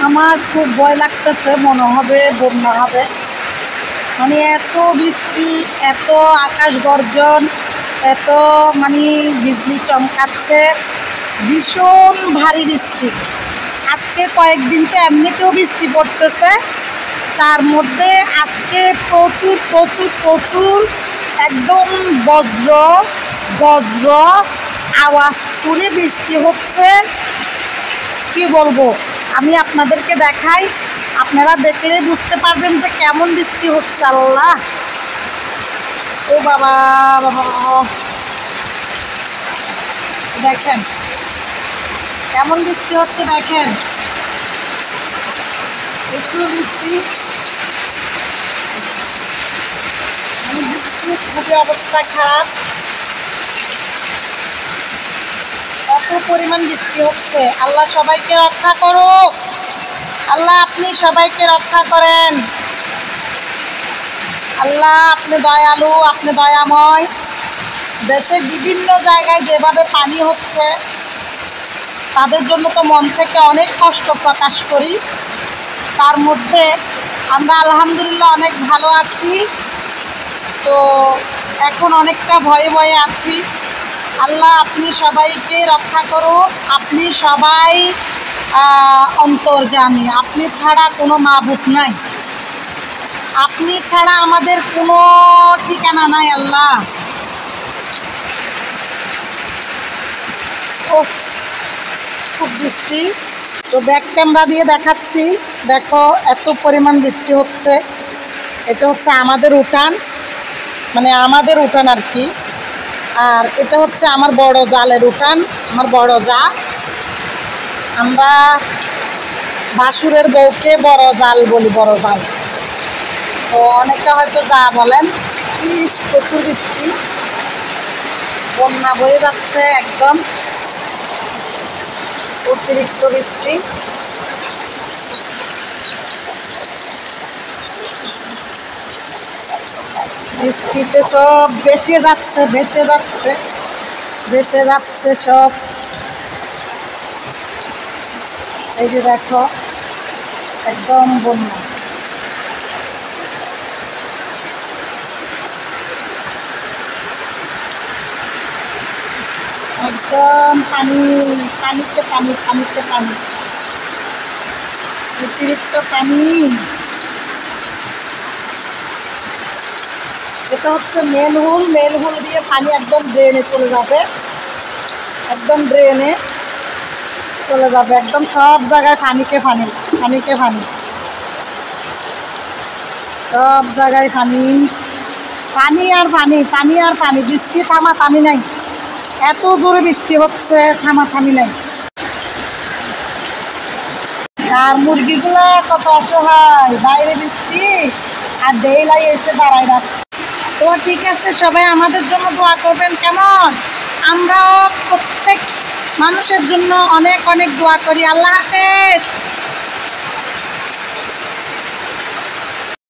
আমার খুব ভয় লাগতেছে, মনে হবে বন্যা হবে। মানে এত বৃষ্টি, এত আকাশ গর্জন, এত মানে বিজলি চমকাচ্ছে, ভীষণ ভারী বৃষ্টি। আজকে কয়েকদিন তো এমনিতেও বৃষ্টি পড়তেছে, তার মধ্যে আজকে প্রচুর প্রচুর প্রচুর একদম বজ্র বজ্র আওয়াজ করে বৃষ্টি হচ্ছে। কি বলবো, আমি আপনাদেরকে দেখাই, আপনারা দেখলে বুঝতে পারবেন যে কেমন বৃষ্টি হচ্ছে। আল্লাহ, ও বাবা বাবা, দেখেন কেমন বৃষ্টি হচ্ছে, দেখেন একটু বৃষ্টি, বৃষ্টির খুবই অবস্থা খারাপ। কত পরিমাণ বৃষ্টি হচ্ছে। আল্লাহ সবাইকে রক্ষা করুক। আল্লাহ আপনি সবাইকে রক্ষা করেন। আল্লাহ আপনি দয়ালু, আপনি দয়াময়। দেশের বিভিন্ন জায়গায় যেভাবে পানি হচ্ছে, তাদের জন্য তো মন থেকে অনেক কষ্ট প্রকাশ করি। তার মধ্যে আমরা আলহামদুলিল্লাহ অনেক ভালো আছি। তো এখন অনেকটা ভয়ে ভয়ে আছি। আল্লাহ আপনি সবাইকে রক্ষা করুন। আপনি সবাই অন্তর্যামী, আপনি ছাড়া কোনো মাবুদ নাই, আপনি ছাড়া আমাদের কোনো ঠিকানা নাই। আল্লাহ, ও খুব বৃষ্টি। তো ব্যাক ক্যামেরা দিয়ে দেখাচ্ছি, দেখো এত পরিমাণ বৃষ্টি হচ্ছে। এটা হচ্ছে আমাদের উঠান, মানে আমাদের উঠান আর কি। আর এটা হচ্ছে আমার বড় জালের উঠান, আমার বড় জা। আমরা বাসুরের বউকে বড় জাল বলি, বড় জাল। তো অনেকে হয়তো যা বলেন। প্রচুর বৃষ্টি, বন্যা বয়ে যাচ্ছে, একদম অতিরিক্ত বৃষ্টি। বৃষ্টিতে সব ভেসে যাচ্ছে, ভেসে যাচ্ছে, ভেসে যাচ্ছে সব। এই যে দেখো একদম বন্যা। একদম পানি, পানিতে পানি, পানিতে পানি, অতিরিক্ত পানি। এটা হচ্ছে মেন হুল, মেন হুল দিয়ে পানি একদম ড্রেনে চলে যাবে, একদম ড্রেনে চলে যাবে, একদম সব জায়গায় পানিকে পানি, পানিকে পানি, সব জায়গায় পানি, পানি আর পানি, পানি আর পানি। বৃষ্টি থামা থামি নাই, এত জোরে বৃষ্টি হচ্ছে, থামা থামি নাই। আর মুরগিগুলো কত অসহায়, বাইরে বৃষ্টি আর দেইলাই এসে দাঁড়ায় রাখছে। তো ঠিক আছে, সবাই আমাদের জন্য দোয়া করবেন, কেমন? আমরাও প্রত্যেক মানুষের জন্য অনেক অনেক দোয়া করি। আল্লাহ হাফেজ।